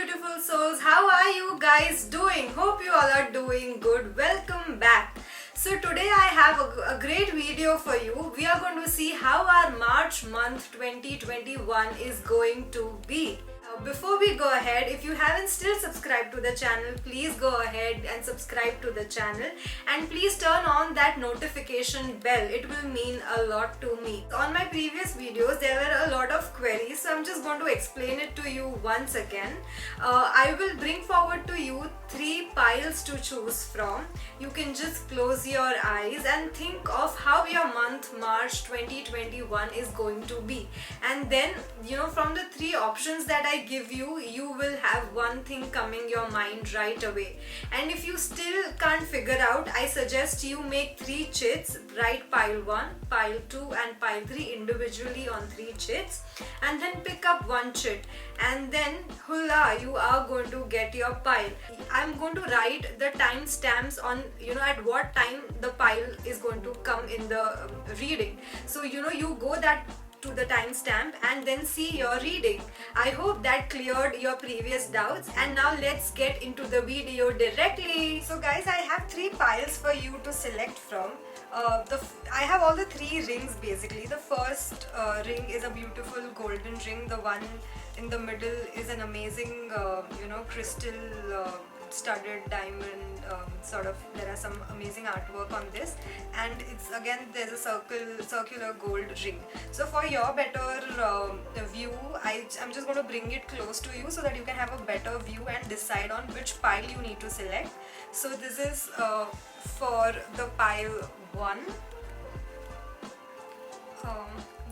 beautiful souls. How are you guys doing? Hope you all are doing good. Welcome back. So today I have a great video for you. We are going to see how our March month 2021 is going to be. Before we go ahead, if you haven't still subscribed to the channel, please go ahead and subscribe to the channel, and please turn on that notification bell. It will mean a lot to me. On my previous videos there were a lot of queries, so I'm just going to explain it to you once again. I will bring forward to you 3 piles to choose from. You can just close your eyes and think of how your month March 2021 is going to be, and then from the 3 options that I give you, you will have one thing coming your mind right away. And if you still can't figure out, I suggest you make 3 chits. Write pile 1, pile 2 and pile 3 individually on 3 chits, and then pick up 1 chit, and then hula, you are going to get your pile. I'm going to write the time stamps on at what time the pile is going to come in the reading. So you go that to the timestamp and then see your reading. I hope that cleared your previous doubts, and now let's get into the video directly. So guys, I have 3 piles for you to select from. I have all the 3 rings basically. The first ring is a beautiful golden ring. The one in the middle is an amazing crystal studded diamond there are some amazing artwork on this, and it's again there's a circular gold ring. So for your better view, I'm just going to bring it close to you so that you can have a better view and decide on which pile you need to select. So this is for the pile 1.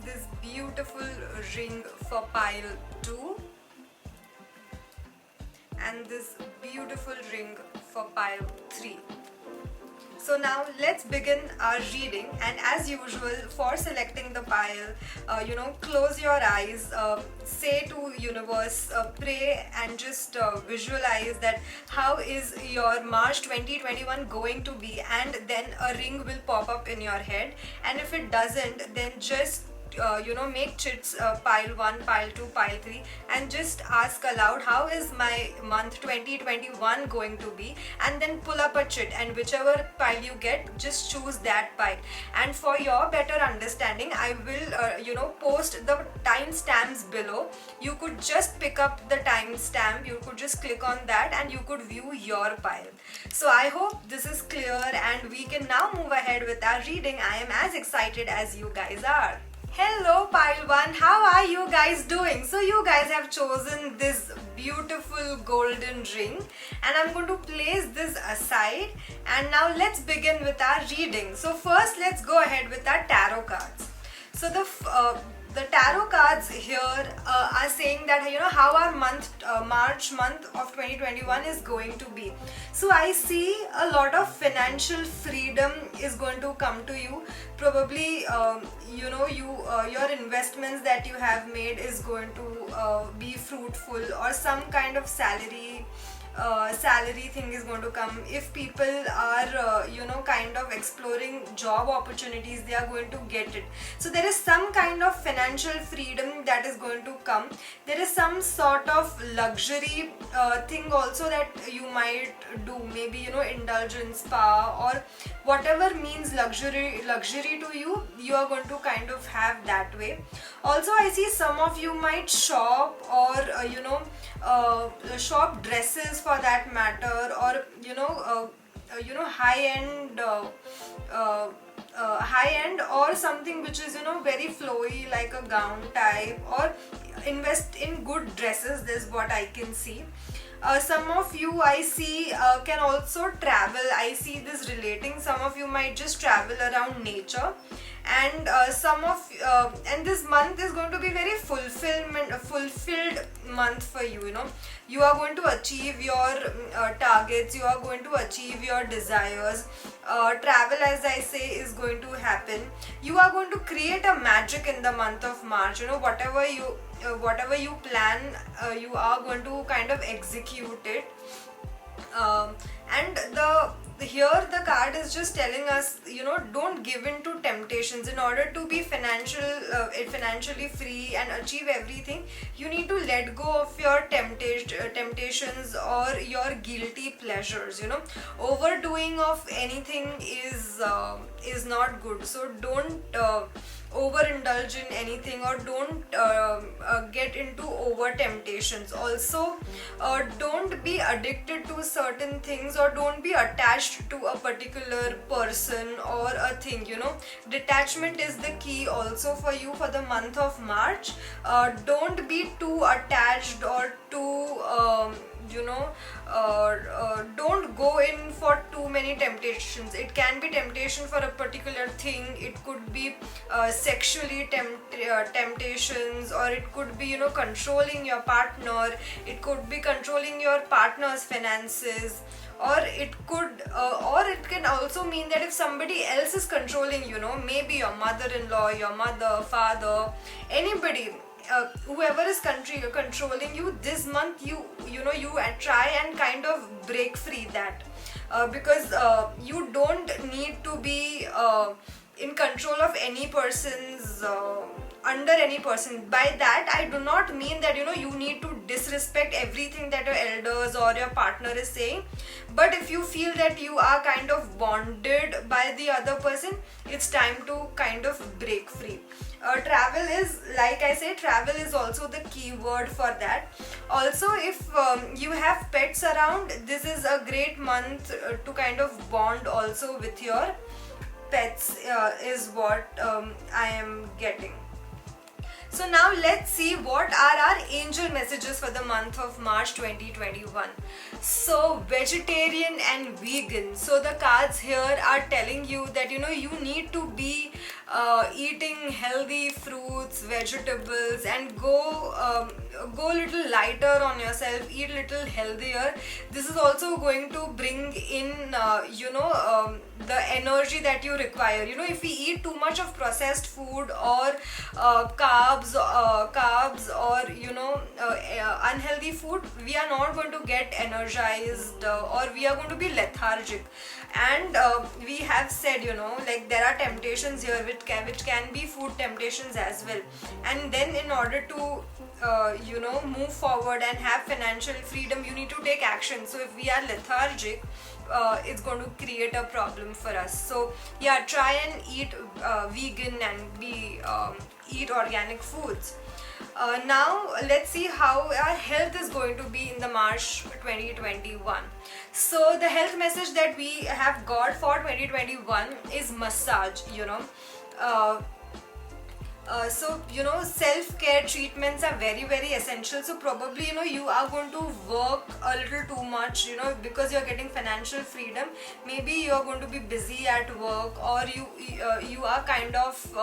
This beautiful ring for pile 2, and this beautiful ring for pile 3. So now let's begin our reading, and as usual for selecting the pile, close your eyes, say to universe, pray and just visualize that how is your March 2021 going to be, and then a ring will pop up in your head. And if it doesn't, then just make chits, pile 1, pile 2, pile 3, and just ask aloud how is my month 2021 going to be, and then pull up a chit, and whichever pile you get, just choose that pile. And for your better understanding, I will post the timestamps below. You could just pick up the timestamp, you could just click on that and you could view your pile. So I hope this is clear, and we can now move ahead with our reading. I am as excited as you guys are. Hello pile 1, how are you guys doing? So you guys have chosen this beautiful golden ring, and I'm going to place this aside, and now let's begin with our reading. So first let's go ahead with our tarot cards. So the tarot cards here are saying that how our March month of 2021 is going to be. So I see a lot of financial freedom is going to come to you. Probably your investments that you have made is going to be fruitful, or some kind of salary thing is going to come. If people are kind of exploring job opportunities, they are going to get it. So there is some kind of financial freedom that is going to come. There is some sort of luxury thing also that you might do, maybe indulge in spa or whatever means luxury to you, you are going to kind of have that way. Also I see some of you might shop, or shop dresses for that matter, or high end or something which is very flowy like a gown type, or invest in good dresses. This is what I can see. Some of you I see can also travel. I see this relating. Some of you might just travel around nature, and and this month is going to be very fulfilled month for you. You are going to achieve your targets. You are going to achieve your desires. Travel, as I say, is going to happen. You are going to create a magic in the month of March. Whatever you plan, you are going to kind of execute it. And here the card is just telling us, don't give in to temptations. In order to be financially free and achieve everything, you need to let go of your temptations or your guilty pleasures. Overdoing of anything is not good. So don't overindulge in anything, or don't get into over temptations. Also, don't be addicted to certain things, or don't be attached to a particular person or a thing. Detachment is the key also for you for the month of March. Don't be too attached or too don't go in for too many temptations. It can be temptation for a particular thing. It could be sexually temptations, or it could be controlling your partner. It could be controlling your partner's finances, or it can also mean that if somebody else is controlling, maybe your mother-in-law, your mother, father, anybody, whoever is controlling you this month, you try and kind of break free that, because you don't need to be in control of any person's under any person. By that I do not mean that you need to disrespect everything that your elders or your partner is saying, but if you feel that you are kind of bonded by the other person, it's time to kind of break free. Travel is, like I say, travel is also the key word for that. Also, if you have pets around, this is a great month to kind of bond also with your pets, is what I am getting. So now let's see what are our angel messages for the month of March 2021. So vegetarian and vegan. So the cards here are telling you that you need to be eating healthy fruits, vegetables, and go little lighter on yourself, eat little healthier. This is also going to bring in the energy that you require. If we eat too much of processed food or carbs or unhealthy food, we are not going to get energized, or we are going to be lethargic. And we have said, like there are temptations here which can be food temptations as well. And then in order to move forward and have financial freedom, you need to take action. So if we are lethargic, it's going to create a problem for us. So yeah, try and eat vegan and eat organic foods. Now let's see how our health is going to be in the March 2021. So the health message that we have got for 2021 is massage. So self-care treatments are very, very essential. So probably you are going to work a little too much, because you're getting financial freedom. Maybe you're going to be busy at work, or you are kind of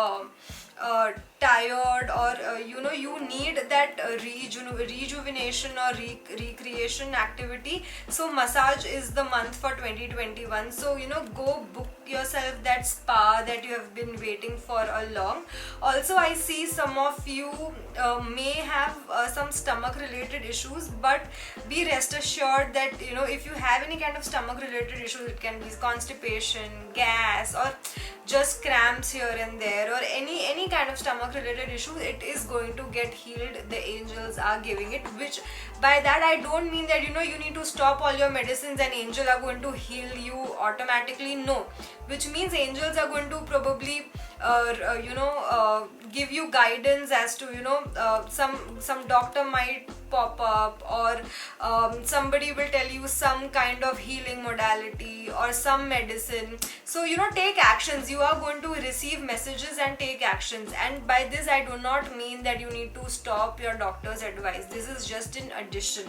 tired, or you need that rejuvenation or recreation activity. So massage is the month for 2021. So go book yourself that spa that you have been waiting for a long. Also, I see some of you may have some stomach related issues, but be rest assured that if you have any kind of stomach related issues, it can be constipation, gas, or just cramps here and there, or any kind of stomach related issue, it is going to get healed. The angels are giving it, which by that I don't mean that you need to stop all your medicines and angels are going to heal you automatically. No, which means angels are going to probably give you guidance as to some doctor might pop up, or somebody will tell you some kind of healing modality or some medicine. So take actions. You are going to receive messages and take actions, and by this I do not mean that you need to stop your doctor's advice. This is just in addition.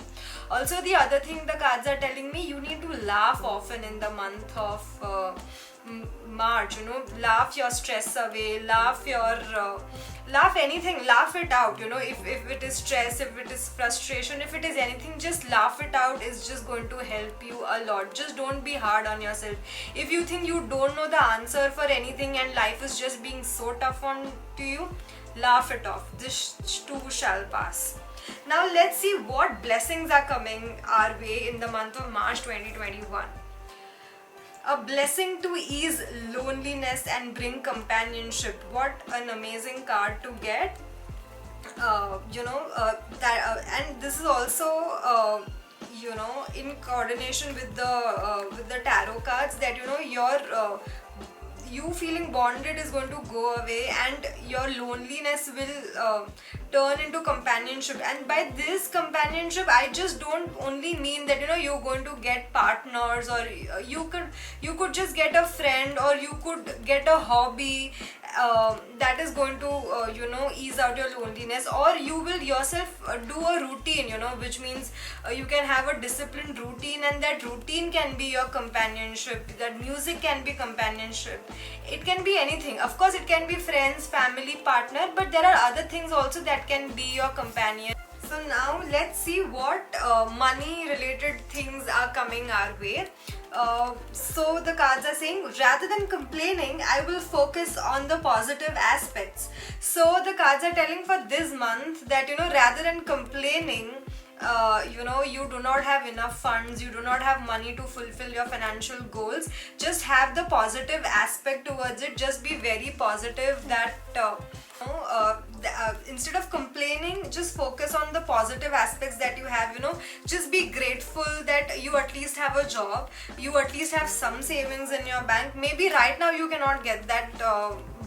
Also, the other thing the cards are telling me, you need to laugh often in the month of March. Laugh your stress away, laugh anything, laugh it out. If it is stress, if it is frustration, if it is anything, just laugh it out. Is just going to help you a lot. Just don't be hard on yourself. If you think you don't know the answer for anything and life is just being so tough on to you, laugh it off. This too shall pass. Now let's see what blessings are coming our way in the month of March 2021. A blessing to ease loneliness and bring companionship. What an amazing card to get. And this is also in coordination with the tarot cards, that you feeling bonded is going to go away, and your loneliness will turn into companionship. And by this companionship, I just don't only mean that you're going to get partners, or you could just get a friend, or you could get a hobby that is going to ease out your loneliness, or you will yourself do a routine, which means you can have a disciplined routine, and that routine can be your companionship. That music can be companionship. It can be anything. Of course, it can be friends, family, partner, but there are other things also that can be your companion. So now let's see what money related things are coming our way. So the cards are saying, rather than complaining, I will focus on the positive aspects. So the cards are telling for this month that rather than complaining, you do not have enough funds, you do not have money to fulfill your financial goals, just have the positive aspect towards it. Just be very positive that instead of complaining, just focus on the positive aspects that you have. Just be grateful that you at least have a job, you at least have some savings in your bank. Maybe right now you cannot get that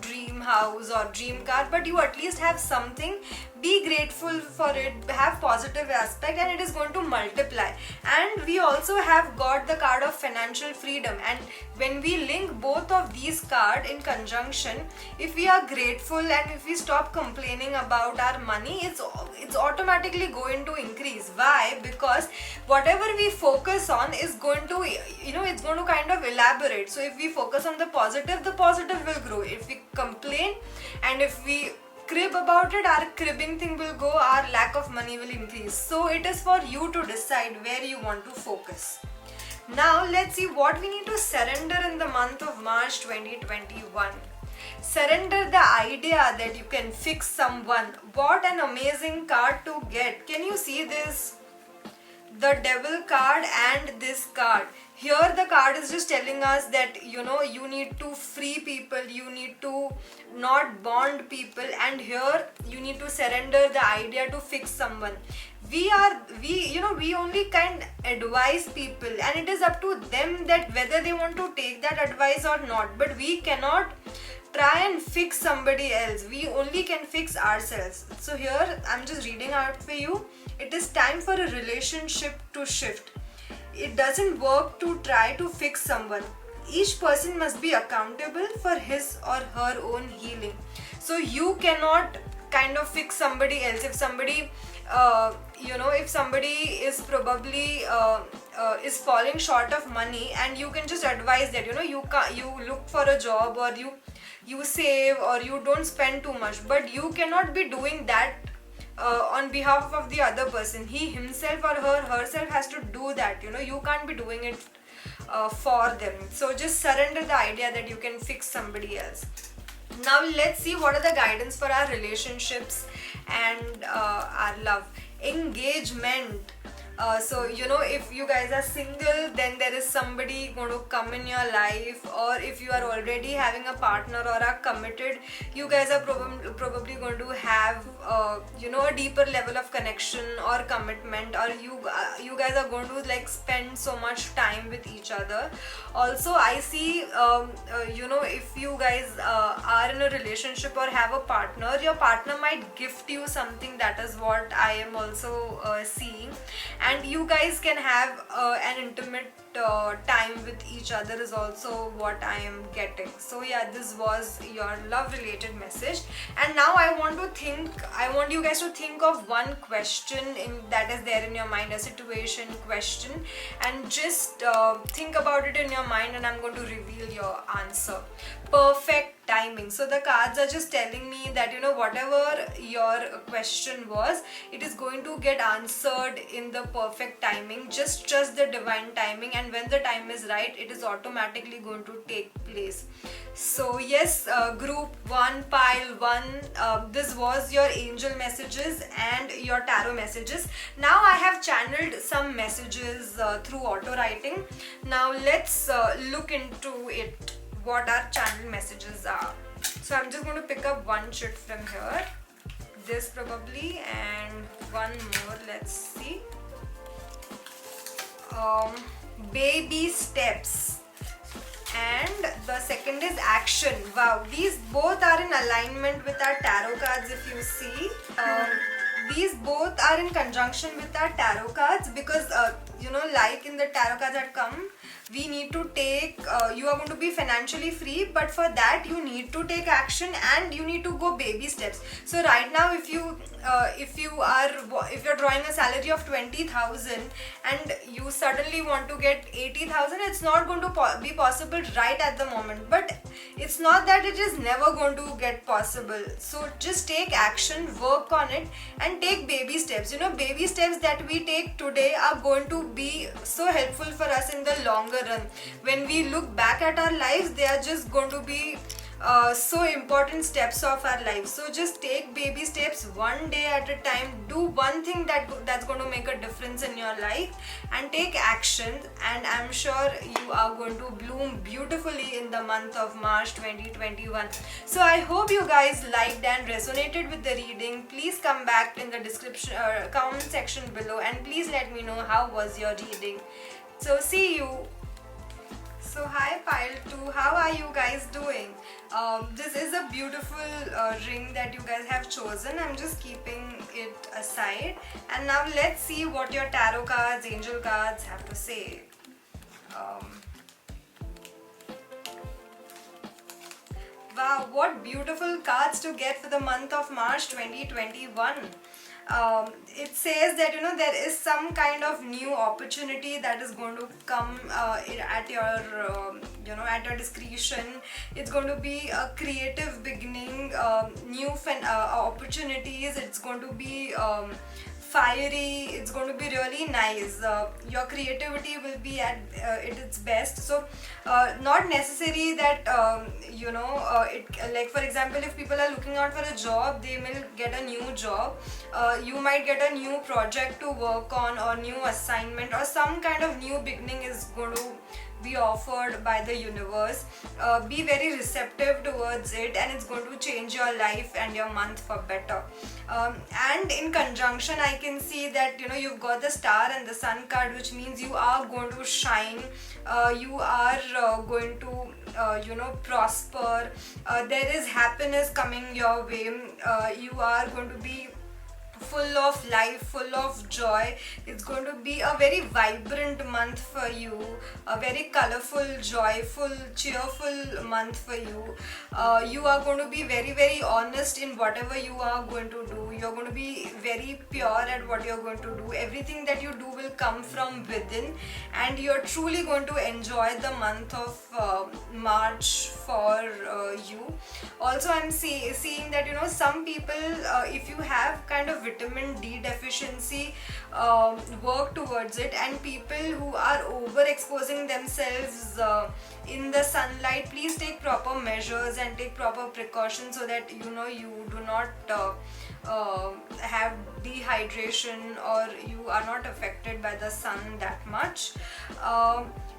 dream house or dream car, but you at least have something. Be grateful for it, have positive aspect, and it is going to multiply. And we also have got the card of financial freedom, and when we link both of these cards in conjunction, if we are grateful and if we stop complaining about our money, it's automatically going to increase. Why? Because whatever we focus on is going to it's going to kind of elaborate. So if we focus on the positive will grow. If we complain and if we crib about it, our cribbing thing will go, our lack of money will increase. So it is for you to decide where you want to focus. Now let's see what we need to surrender in the month of March 2021. Surrender the idea that you can fix someone. What an amazing card to get. Can you see this? The Devil card and this card. Here the card is just telling us that you need to free people, you need to not bond people, and here you need to surrender the idea to fix someone. We only can advise people, and it is up to them that whether they want to take that advice or not. But we cannot try and fix somebody else. We only can fix ourselves. So here I'm just reading out for you. It is time for a relationship to shift. It doesn't work to try to fix someone. Each person must be accountable for his or her own healing. So you cannot kind of fix somebody else. If somebody if somebody is probably is falling short of money, and you can just advise that you look for a job, or you save, or you don't spend too much, but you cannot be doing that on behalf of the other person. He himself or herself has to do that. You can't be doing it for them. So just surrender the idea that you can fix somebody else. Now let's see what are the guidance for our relationships and our love. Engagement. So if you guys are single, then there is somebody going to come in your life, or if you are already having a partner or are committed, you guys are probably going to have a deeper level of connection or commitment, or you guys are going to spend so much time with each other. Also I see if you guys are in a relationship or have a partner, your partner might gift you something. That is what I am also seeing. And you guys can have an intimate time with each other is also what I am getting. So yeah, this was your love related message. And now I want you guys to think of one question that is there in your mind, a situation question, and just think about it in your mind, and I'm going to reveal your answer. Perfect timing. So the cards are just telling me that whatever your question was, it is going to get answered in the perfect timing. Just trust the divine timing, and when the time is right, it is automatically going to take place. So yes, group 1, pile 1, this was your angel messages and your tarot messages. Now I have channeled some some messages through auto writing. Now let's look into it, what our channel messages are. So I'm just going to pick up one shit from here, this probably, and one more. Let's see. Baby steps, and the second is action. Wow, these both are in alignment with our tarot cards. If you see, these both are in conjunction with our tarot cards, because like in the tarot cards that come, we need to take, you are going to be financially free, but for that you need to take action and you need to go baby steps. So right now, if you're drawing a salary of 20,000 and you suddenly want to get 80,000, it's not going to be possible right at the moment. But it's not that it is never going to get possible. So just take action, work on it, and take baby steps. Baby steps that we take today are going to be so helpful for us in the longer run. When we look back at our lives, they are just going to be so important steps of our life. So just take baby steps, one day at a time. Do one thing that's going to make a difference in your life, and take action, and I'm sure you are going to bloom beautifully in the month of March 2021. So I hope you guys liked and resonated with the reading. Please come back in the description comment section below, and please let me know how was your reading. So see you. So hi Pile 2, how are you guys doing? This is a beautiful ring that you guys have chosen. I'm just keeping it aside, and now let's see what your tarot cards, angel cards have to say. Wow, what beautiful cards to get for the month of March 2021. It says that there is some kind of new opportunity that is going to come at your at your discretion. It's going to be a creative beginning, new opportunities. It's going to be fiery. It's going to be really nice. Your creativity will be at its best. So not necessary that like for example, if people are looking out for a job, they will get a new job. You might get a new project to work on, or new assignment, or some kind of new beginning is going to be offered by the universe. Be very receptive towards it, and it's going to change your life and your month for better. And in conjunction, I can see that you've got the star and the sun card, which means you are going to shine. You are going to prosper. There is happiness coming your way. You are going to be full of life, full of joy. It's going to be a very vibrant month for you, a very colorful, joyful, cheerful month for you. You are going to be very, very honest in whatever you are going to do. You're going to be very pure at what you're going to do. Everything that you do will come from within, and you're truly going to enjoy the month of March for you. Also, I'm seeing that some people, if you have kind of vitamin D deficiency, work towards it. And people who are overexposing themselves in the sunlight, please take proper measures and take proper precautions, so that you do not have dehydration, or you are not affected by the sun that much.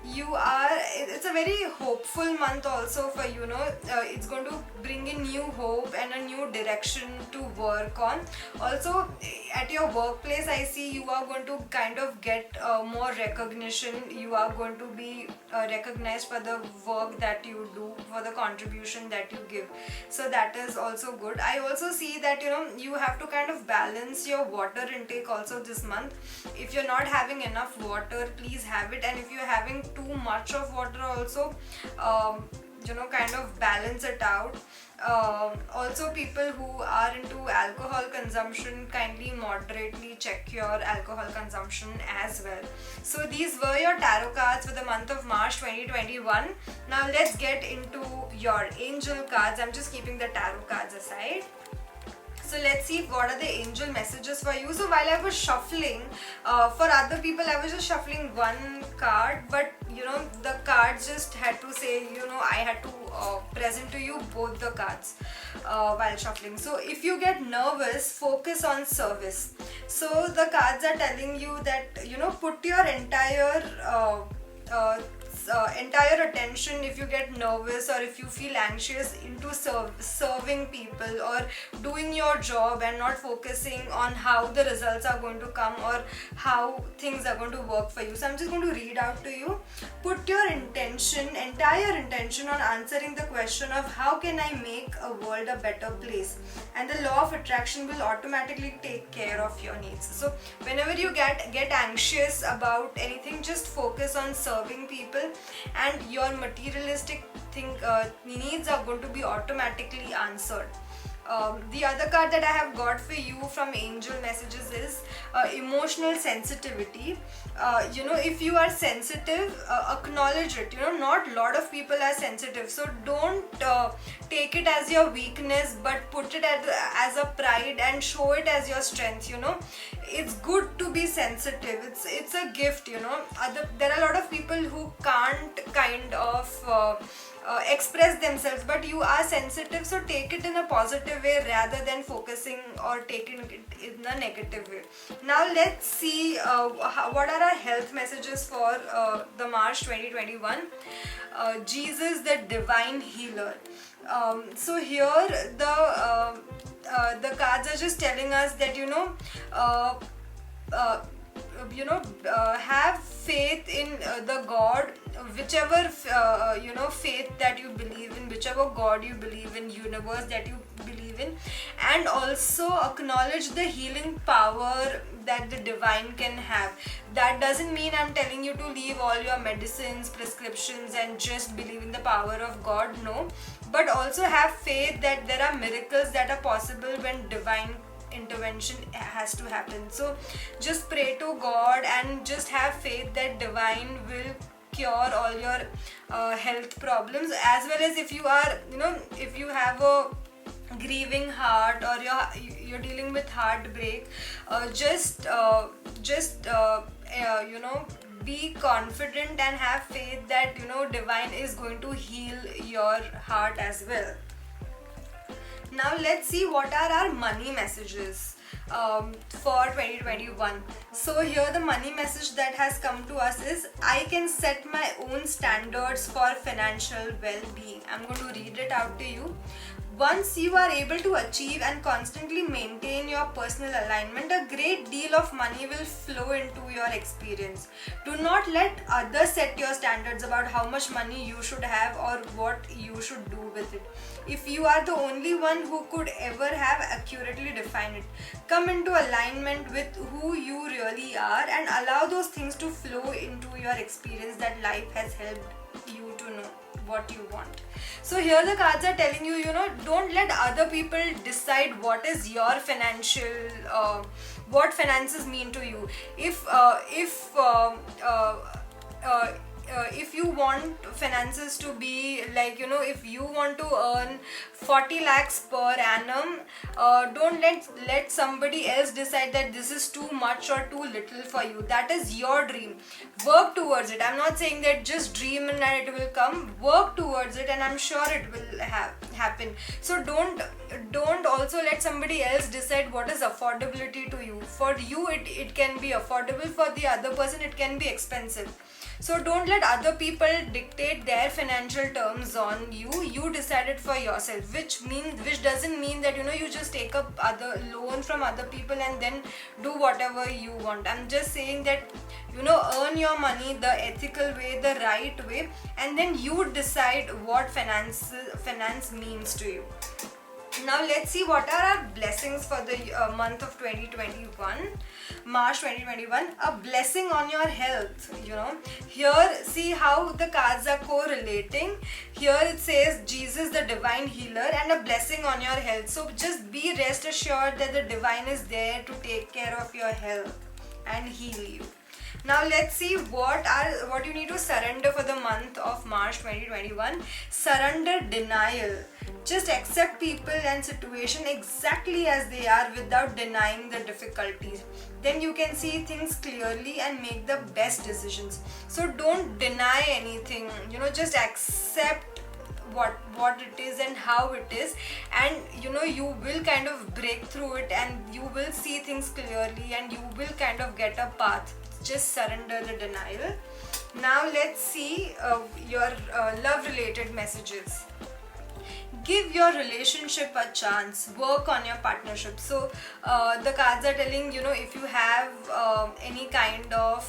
It's a very hopeful month also for it's going to bring in new hope and a new direction to work on. Also at your workplace, I see you are going to kind of get more recognition. You are going to be recognized for the work that you do, for the contribution that you give. So that is also good. I also see that you have to kind of balance your water intake also this month. If you're not having enough water, please have it. And if you're having too much of water also, kind of balance it out. Also, people who are into alcohol consumption, kindly moderately check your alcohol consumption as well. So these were your tarot cards for the month of March 2021. Now let's get into your angel cards. I'm just keeping the tarot cards aside. So let's see what are the angel messages for you. So while I was shuffling, for other people I was just shuffling one card, but you know the cards just had to say, you know, I had to present to you both the cards while shuffling. So if you get nervous, focus on service. So the cards are telling you that, you know, put your entire attention, if you get nervous or if you feel anxious, into serving people or doing your job and not focusing on how the results are going to come or how things are going to work for you. So I'm just going to read out to you. Put your entire intention on answering the question of how can I make a world a better place, and the law of attraction will automatically take care of your needs. So whenever you get anxious about anything, just focus on serving people and your materialistic needs are going to be automatically answered. The other card that I have got for you from angel messages is emotional sensitivity. You know, if you are sensitive, acknowledge it. You know, not a lot of people are sensitive, so don't take it as your weakness, but put it as a pride and show it as your strength. You know, it's good to be sensitive. It's a gift. You know, there are a lot of people who can't kind of express themselves, but you are sensitive, so take it in a positive way rather than focusing or taking it in a negative way. Now let's see what are our health messages for the March 2021. Jesus the divine healer. So here the cards are just telling us that, you know, have faith in the God, whichever faith that you believe in, whichever God you believe in, universe that you believe in, and also acknowledge the healing power that the divine can have. That doesn't mean I'm telling you to leave all your medicines, prescriptions and just believe in the power of God, no, but also have faith that there are miracles that are possible when divine intervention has to happen. So just pray to God and just have faith that divine will cure all your health problems, as well as if you are, you know, if you have a grieving heart or you're dealing with heartbreak, be confident and have faith that, you know, divine is going to heal your heart as well. Now let's see what are our money messages for 2021. So here the money message that has come to us is, I can set my own standards for financial well-being. I'm going to read it out to you. Once you are able to achieve and constantly maintain your personal alignment, a great deal of money will flow into your experience. Do not let others set your standards about how much money you should have or what you should do with it. If you are the only one who could ever have accurately defined it, come into alignment with who you really are and allow those things to flow into your experience that life has helped you to know what you want. So here the cards are telling you, you know, don't let other people decide what is your financial what finances mean to you. If you want finances to be like, you know, if you want to earn 40 lakhs per annum, don't let somebody else decide that this is too much or too little for you. That is your dream. Work towards it. I'm not saying that just dream and it will come. Work towards it and I'm sure it will happen. So don't also let somebody else decide what is affordability to you. For you it can be affordable, for the other person it can be expensive. So don't let other people dictate their financial terms on you. You decide it for yourself, which doesn't mean that, you know, you just take up other loan from other people and then do whatever you want. I'm just saying that, you know, earn your money the ethical way, the right way, and then you decide what finance means to you. Now let's see what are our blessings for the month of 2021, March 2021. A blessing on your health, you know. Here see how the cards are correlating. Here it says Jesus the divine healer and a blessing on your health. So just be rest assured that the divine is there to take care of your health and heal you. Now let's see what you need to surrender for the month of March 2021. Surrender denial. Just accept people and situation exactly as they are without denying the difficulties. Then you can see things clearly and make the best decisions. So don't deny anything, just accept what it is and how it is, and you will kind of break through it, and you will see things clearly, and you will kind of get a path. Just surrender the denial. Now let's see your love related messages. Give your relationship a chance. Work on your partnership. So the cards are telling, if you have any kind of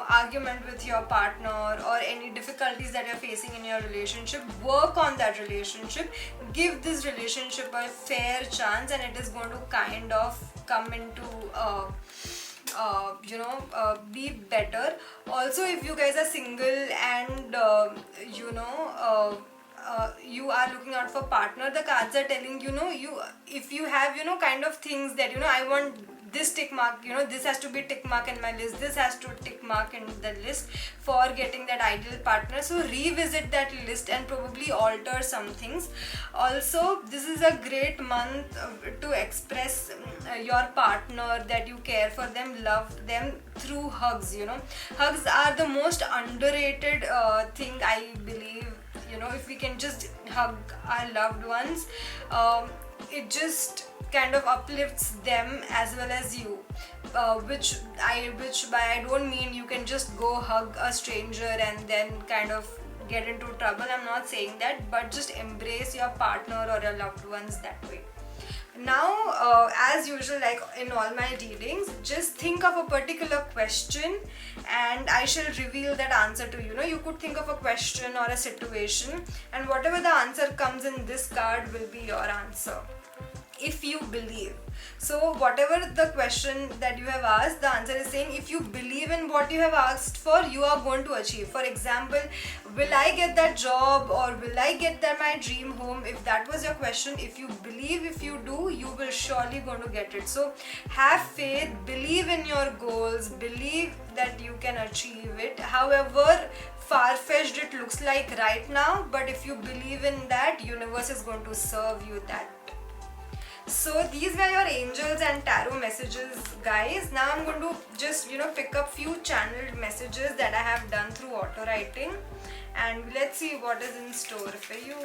argument with your partner, or any difficulties that you're facing in your relationship, work on that relationship. Give this relationship a fair chance, and it is going to kind of come into be better. Also, if you guys are single and you are looking out for partner, the cards are telling, if you have kind of things that I want this tick mark, this has to be tick mark in my list, this has to tick mark in the list for getting that ideal partner. So revisit that list and probably alter some things. Also, this is a great month to express your partner that you care for them, love them through hugs. Hugs are the most underrated thing, I believe. If we can just hug our loved ones, it just kind of uplifts them as well as you, which I don't mean you can just go hug a stranger and then kind of get into trouble. I'm not saying that, but just embrace your partner or your loved ones that way. Now, as usual, like in all my readings, just think of a particular question and I shall reveal that answer to you. You could think of a question or a situation, and whatever the answer comes in this card will be your answer, if you believe. So whatever the question that you have asked, the answer is saying if you believe in what you have asked for, you are going to achieve. For example, will I get that job, or will I get my dream home? If that was your question, if you believe, if you do, you will surely going to get it. So have faith, believe in your goals, believe that you can achieve it. However far-fetched it looks like right now, but if you believe in that, universe is going to serve you that. So these were your angels and tarot messages, guys. Now I'm going to just pick up few channeled messages that I have done through auto writing, and let's see what is in store for you.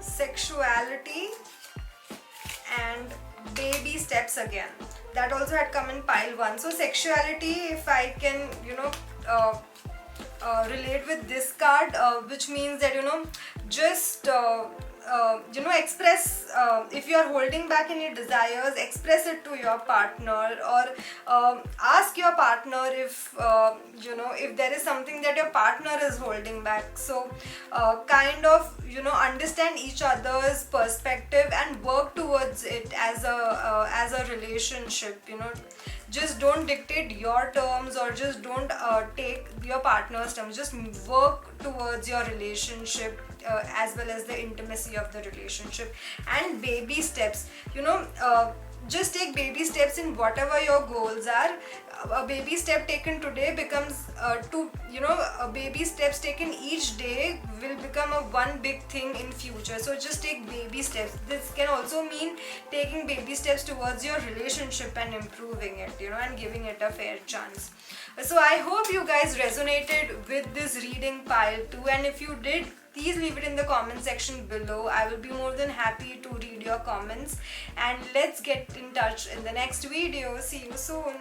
Sexuality and baby steps again. That also had come in pile 1. So sexuality, if I can relate with this card, which means that just express, if you are holding back any desires, express it to your partner, or ask your partner if if there is something that your partner is holding back. So kind of understand each other's perspective and work towards it as a relationship. Just don't dictate your terms, or just don't take your partner's terms. Just work towards your relationship, as well as the intimacy of the relationship. And baby steps, just take baby steps in whatever your goals are. A baby step taken today becomes baby steps taken each day will become one big thing in future. So just take baby steps. This can also mean taking baby steps towards your relationship and improving it, and giving it a fair chance. So I hope you guys resonated with this reading pile 2, and if you did, please leave it in the comment section below. I will be more than happy to read your comments, and let's get in touch in the next video. See you soon.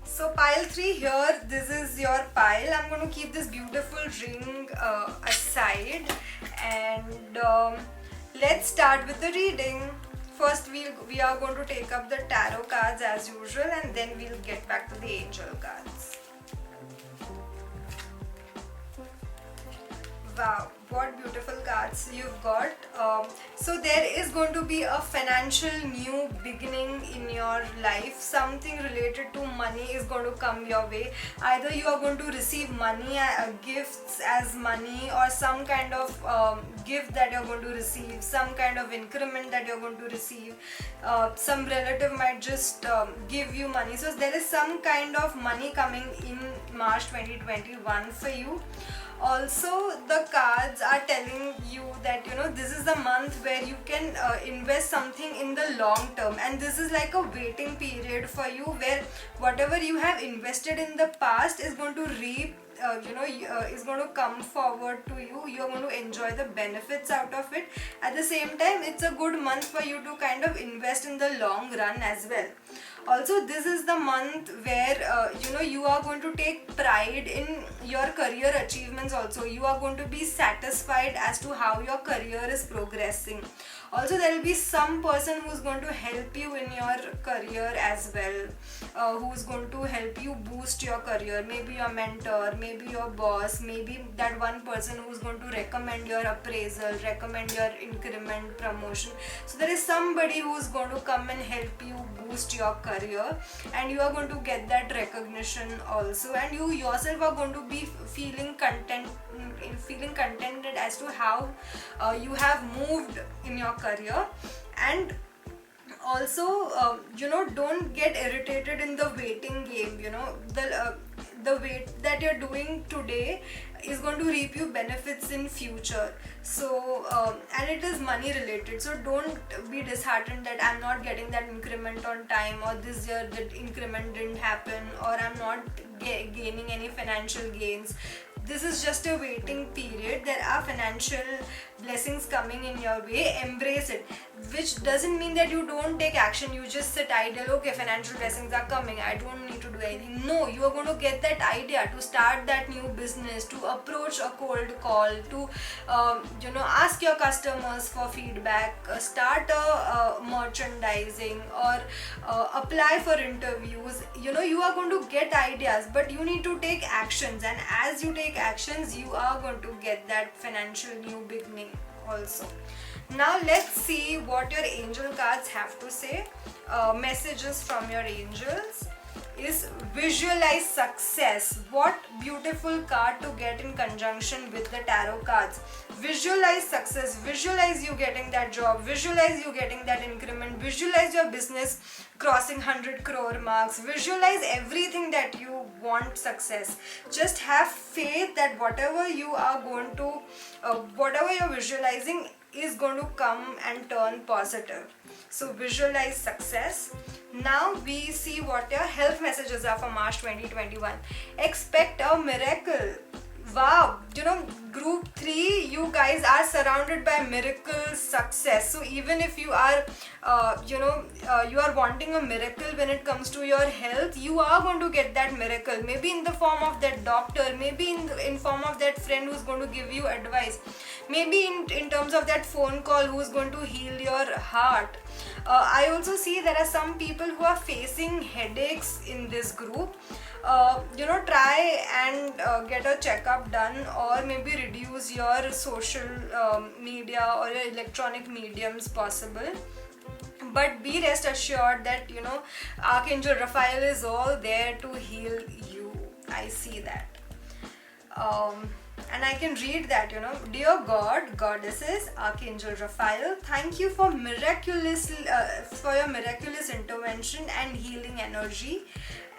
So pile 3 here, this is your pile. I'm going to keep this beautiful ring aside, and let's start with the reading. First we are going to take up the tarot cards as usual, and then we'll get back to the angel cards. Wow, what beautiful cards you've got. So there is going to be a financial new beginning in your life. Something related to money is going to come your way. Either you are going to receive money, gifts as money, or some kind of gift that you're going to receive, some kind of increment that you're going to receive. Some relative might just give you money. So there is some kind of money coming in March 2021 for you. Also, the cards are telling you that this is the month where you can invest something in the long term, and this is like a waiting period for you, where whatever you have invested in the past is going to reap, is going to come forward to you. You're going to enjoy the benefits out of it. At the same time, it's a good month for you to kind of invest in the long run as well. Also, this is the month where you are going to take pride in your career achievements. Also, you are going to be satisfied as to how your career is progressing. Also, there will be some person who's going to help you in your career as well, who's going to help you boost your career. Maybe your mentor, maybe your boss, maybe that one person who's going to recommend your appraisal, recommend your increment, promotion. So there is somebody who's going to come and help you boost your career, and you are going to get that recognition also, and you yourself are going to be feeling contented as to how you have moved in your career. And also, don't get irritated in the waiting game. The wait that you're doing today is going to reap you benefits in future. So and it is money related, so don't be disheartened that I'm not getting that increment on time, or this year that increment didn't happen, or I'm not gaining any financial gains. This is just a waiting period. There are financial blessings coming in your way. Embrace it, which doesn't mean that you don't take action. You just sit idle. Okay, financial blessings are coming, I don't need to do anything. No, you are going to get that idea to start that new business, to approach a cold call, to ask your customers for feedback, start a merchandising, or apply for interviews. You are going to get ideas, but you need to take actions, and as you take actions, you are going to get that financial new beginning also. Now let's see what your angel cards have to say. Messages from your angels is visualize success. What beautiful card to get in conjunction with the tarot cards. Visualize success, visualize you getting that job, visualize you getting that increment, visualize your business crossing 100 crore marks, visualize everything that you want success. Just have faith that whatever you are going to, whatever you're visualizing is going to come and turn positive. So visualize success. Now we see what your health messages are for March 2021. Expect a miracle. Wow, group 3, you guys are surrounded by miracle success. So even if you are you are wanting a miracle when it comes to your health, you are going to get that miracle, maybe in the form of that doctor, maybe in form of that friend who's going to give you advice, maybe in terms of that phone call who's going to heal your heart. I also see there are some people who are facing headaches in this group. Try and get a checkup done, or maybe reduce your social media or your electronic mediums possible. But be rest assured that Archangel Raphael is all there to heal you. I see that. And I can read that, Dear God, Goddesses, Archangel Raphael, thank you for your miraculous intervention and healing energy,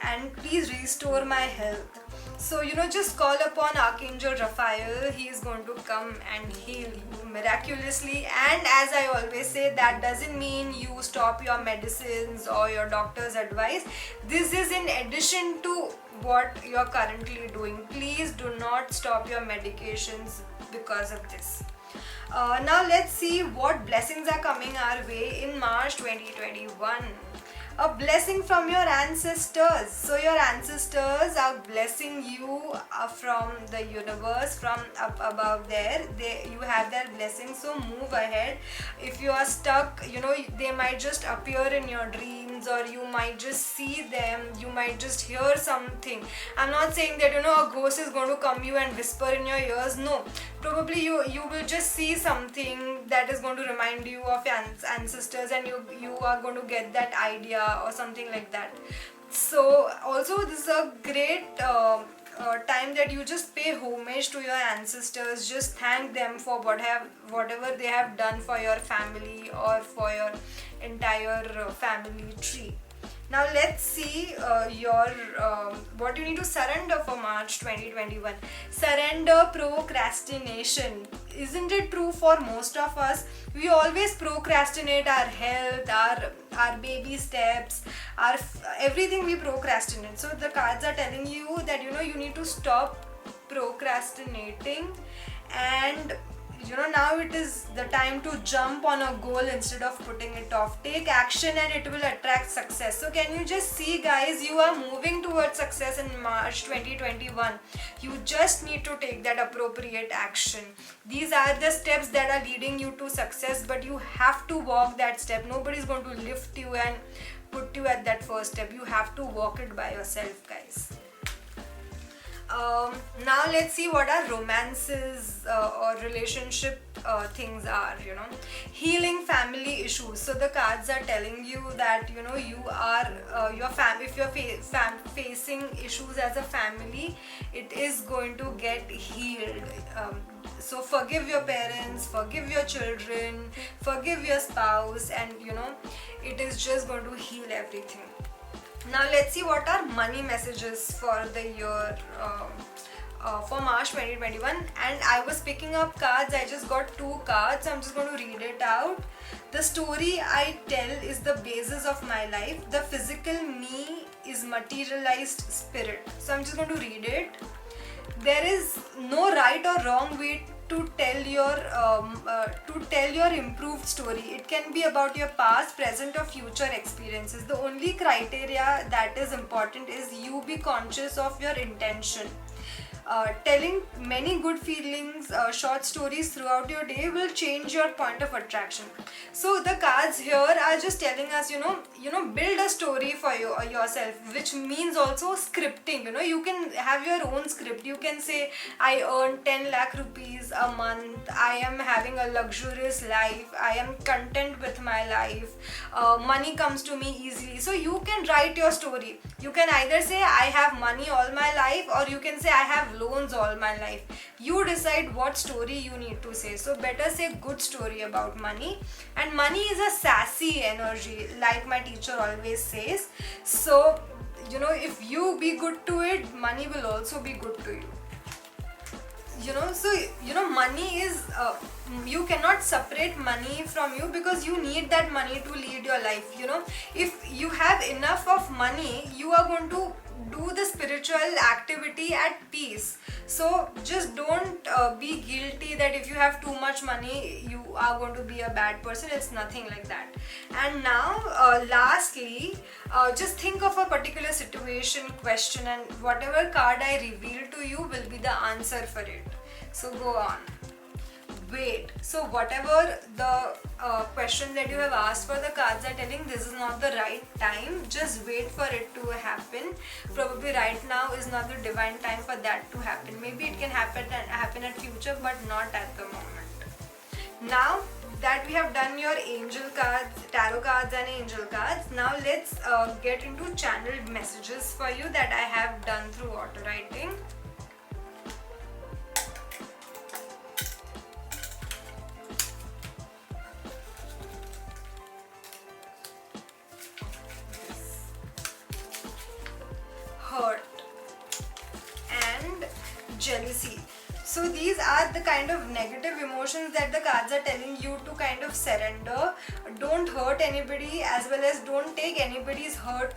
and please restore my health. So, just call upon Archangel Raphael. He is going to come and heal you miraculously. And as I always say, that doesn't mean you stop your medicines or your doctor's advice. This is in addition to what you're currently doing. Please do not stop your medications because of this. Now let's see what blessings are coming our way in March 2021. A blessing from your ancestors. So your ancestors are blessing you from the universe, from up above there. You have their blessing, so move ahead. If you are stuck, they might just appear in your dreams, or you might just see them, you might just hear something. I'm not saying that a ghost is going to come you and whisper in your ears. No, probably you will just see something that is going to remind you of your ancestors, and you are going to get that idea or something like that. So also this is a great time that you just pay homage to your ancestors, just thank them for whatever they have done for your family or for your entire family tree. Now let's see your what you need to surrender for March 2021. Surrender procrastination. Isn't it true for most of us? We always procrastinate our health, our baby steps, our everything we procrastinate. So the cards are telling you that you need to stop procrastinating, and now it is the time to jump on a goal instead of putting it off. Take action and it will attract success. So can you just see, guys, you are moving towards success in March 2021. You just need to take that appropriate action. These are the steps that are leading you to success, but you have to walk that step. Nobody is going to lift you and put you at that first step. You have to walk it by yourself, guys. Now let's see what our romances or relationship things are. Healing family issues. So the cards are telling you that you are if you're facing issues as a family, it is going to get healed. So forgive your parents, forgive your children, forgive your spouse, and it is just going to heal everything. Now let's see what are money messages for the year for March 2021. And I was picking up cards. I just got 2 cards. I'm just going to read it out. The story I tell is the basis of my life. The physical me is materialized spirit. So I'm just going to read it. There is no right or wrong way to tell your improved story. It can be about your past, present or future experiences. The only criteria that is important is you be conscious of your intention. Telling many good feelings, short stories throughout your day will change your point of attraction. So the cards here are just telling us, build a story for yourself, which means also scripting. You can have your own script. You can say, I earn 10 lakh rupees a month. I am having a luxurious life. I am content with my life. Money comes to me easily. So you can write your story. You can either say, I have money all my life, or you can say, I have loans all my life. You decide what story you need to say. So better say good story about money. And money is a sassy energy, like my teacher always says. So if you be good to it, money will also be good to you. Money is you cannot separate money from you, because you need that money to lead your life. If you have enough of money, you are going to do the spiritual activity at peace. So just don't be guilty that if you have too much money, you are going to be a bad person. It's nothing like that. And now lastly, just think of a particular situation, question, and whatever card I reveal to you will be the answer for it. So go on. Wait. So whatever the question that you have asked for, the cards are telling this is not the right time. Just wait for it to happen. Probably right now is not the divine time for that to happen. Maybe it can happen at future, but not at the moment. Now that we have done your angel cards, tarot cards and angel cards, now let's get into channeled messages for you that I have done through auto writing. Hurt and jealousy. So these are the kind of negative emotions that the cards are telling you to kind of surrender. Don't hurt anybody, as well as don't take anybody's hurt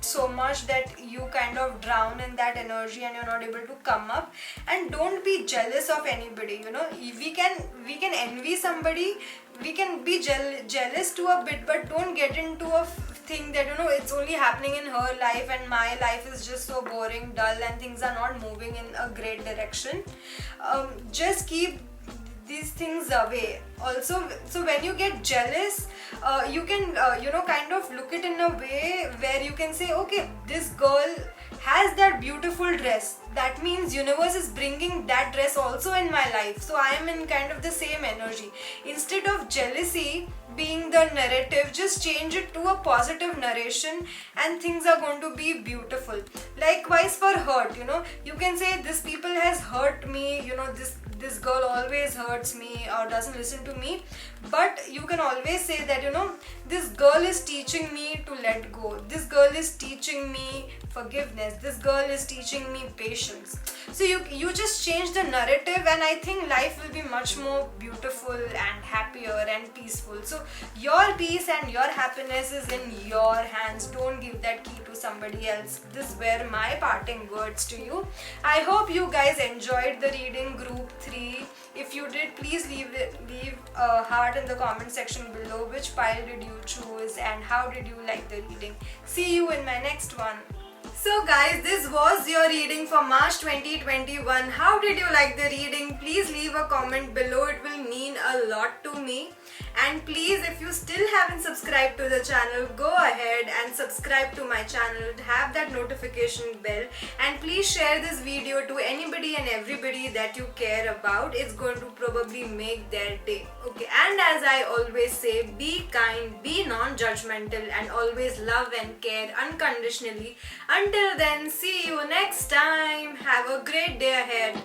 so much that you kind of drown in that energy and you're not able to come up. And don't be jealous of anybody. We can envy somebody, we can be jealous to a bit, but don't get into a thing that it's only happening in her life and my life is just so boring, dull, and things are not moving in a great direction. Just keep these things away. Also, so when you get jealous, you can kind of look it in a way where you can say, okay, this girl has that beautiful dress, that means universe is bringing that dress also in my life. So I am in kind of the same energy. Instead of jealousy being the narrative, just change it to a positive narration and things are going to be beautiful. Likewise for hurt, you can say this people has hurt me, this girl always hurts me or doesn't listen to me, but you can always say that this girl is teaching me to let go, this girl is teaching me forgiveness, this girl is teaching me patience. So you just change the narrative, and I think life will be much more beautiful and happier and peaceful. So your peace and your happiness is in your hands. Don't give that key to somebody else. This were my parting words to you. I hope you guys enjoyed the reading group 3. If you did, please leave a heart in the comment section below. Which pile did you choose and how did you like the reading? See you in my next one. So guys, this was your reading for March 2021. How did you like the reading? Please leave a comment below. It will mean a lot to me. And please, if you still haven't subscribed to the channel, go ahead and subscribe to my channel. Have that notification bell. And please share this video to anybody and everybody that you care about. It's going to probably make their day. Okay, and as I always say, be kind, be non-judgmental, and always love and care unconditionally. Until then, see you next time. Have a great day ahead.